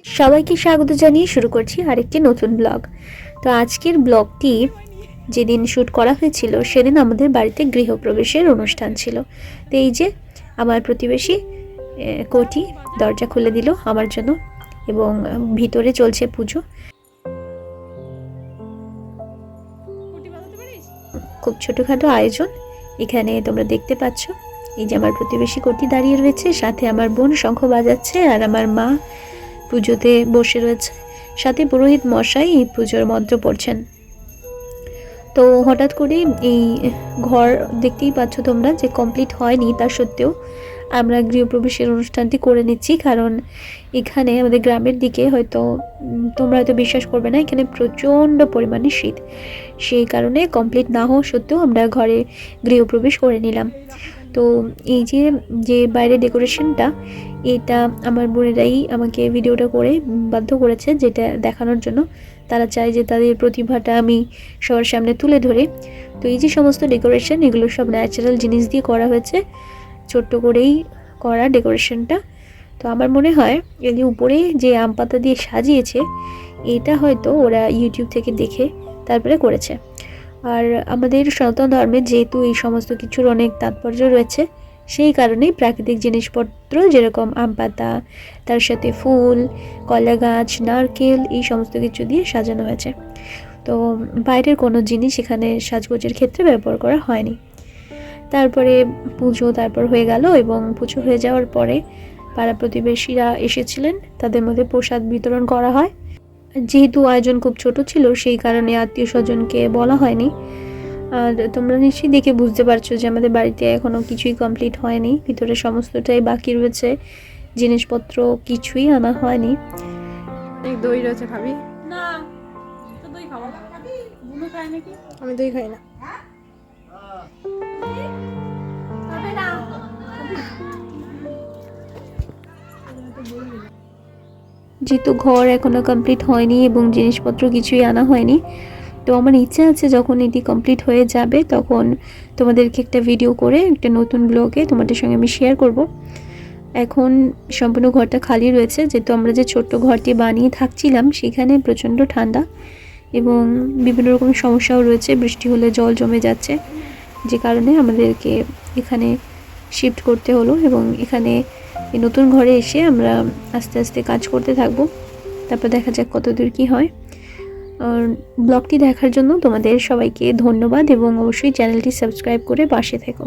সবাইকে স্বাগত জানিয়ে শুরু করছি আরেকটি নতুন ব্লগ। তো আজকের ব্লগটি যেদিন শ্যুট করা হয়েছিল সেদিন আমাদের বাড়িতে গৃহপ্রবেশের অনুষ্ঠান ছিল। তো এই যে আমার প্রতিবেশী কোটি দরজা খুলে দিল আমার জন্য, এবং ভিতরে চলছে পুজো। খুব ছোটোখাটো আয়োজন এখানে তোমরা দেখতে পাচ্ছ। এই যে আমার প্রতিবেশী কোটি দাঁড়িয়ে রয়েছে, সাথে আমার বোন শঙ্খ বাজাচ্ছে, আর আমার মা পুজোতে বসে রয়েছে, সাথে পুরোহিত মশাই এই পুজোর মন্ত্র পড়ছেন। তো হঠাৎ করে এই ঘর দেখতেই পাচ্ছ তোমরা যে কমপ্লিট হয়নি, তা সত্ত্বেও আমরা গৃহপ্রবেশের অনুষ্ঠানটি করে নিচ্ছি, কারণ এখানে আমাদের গ্রামের দিকে হয়তো তোমরা হয়তো বিশ্বাস করবে না, এখানে প্রচণ্ড পরিমাণে শীত। সেই কারণে কমপ্লিট না হওয়া সত্ত্বেও আমরা ঘরে গৃহপ্রবেশ করে নিলাম। তো এই যে বাইরে ডেকোরেশনটা, এটা আমার বোনেরাই আমাকে ভিডিওটা করে বাধ্য করেছে, যেটা দেখানোর জন্য। তারা চায় যে তাদের প্রতিভাটা আমি সবার সামনে তুলে ধরে। তো এই যে সমস্ত ডেকোরেশন, এগুলো সব ন্যাচারাল জিনিস দিয়ে করা হয়েছে, ছোট্ট করেই করা ডেকোরেশনটা। তো আমার মনে হয় এই যে উপরে যে আম পাতা দিয়ে সাজিয়েছে, এটা হয়তো ওরা ইউটিউব থেকে দেখে তারপরে করেছে। আর আমাদের সনাতন ধর্মে যেহেতু এই সমস্ত কিছুর অনেক তাৎপর্য রয়েছে, সেই কারণেই প্রাকৃতিক জিনিসপত্র যেরকম আম পাতা, তার সাথে ফুল, কলা গাছ, নারকেল, এই সমস্ত কিছু দিয়ে সাজানো হয়েছে। তো বাইরের কোনো জিনিস এখানে সাজগোজের ক্ষেত্রে ব্যবহার করা হয়নি। তারপরে পুজো হয়ে গেল, এবং পুজো হয়ে যাওয়ার পরে পাড়া প্রতিবেশীরা এসেছিলেন, তাদের মধ্যে প্রসাদ বিতরণ করা হয়। যেহেতু আয়োজন খুব ছোট ছিল, সেই কারণে আত্মীয় স্বজনকে বলা হয়নি। আর তোমরা নিশ্চয়ই দেখে বুঝতে পারছো যে আমাদের বাড়িতে এখনো কিছুই কমপ্লিট হয়নি, ভিতরে সমস্তটাই বাকি রয়েছে, জিনিসপত্র কিছুই আনা হয়নি। দই রয়েছে, খাবি? না, তো দই খাবো। বুনু খায় নাকি? আমি দই খাই না। যেহেতু ঘর এখনো কমপ্লিট হয়নি এবং জিনিসপত্র কিছুই আনা হয়নি, তো আমার ইচ্ছা আছে যখন এটি কমপ্লিট হয়ে যাবে তখন তোমাদেরকে একটা ভিডিও করে একটা নতুন ব্লগে তোমাদের সঙ্গে আমি শেয়ার করব। এখন সম্পূর্ণ ঘরটা খালি রয়েছে, যেহেতু আমরা যে ছোট্ট ঘরটি বানিয়ে থাকছিলাম সেখানে প্রচণ্ড ঠান্ডা এবং বিভিন্ন রকম সমস্যাও রয়েছে। বৃষ্টি হলে জল জমে যাচ্ছে, যে কারণে আমাদেরকে এখানে শিফট করতে হলো, এবং এখানে এই নতুন ঘরে এসে আমরা আস্তে আস্তে কাজ করতে থাকবো। তারপর দেখা যাক কতদূর কী হয়। ব্লগটি দেখার জন্য তোমাদের সবাইকে ধন্যবাদ, এবং অবশ্যই চ্যানেলটি সাবস্ক্রাইব করে পাশে থেকো।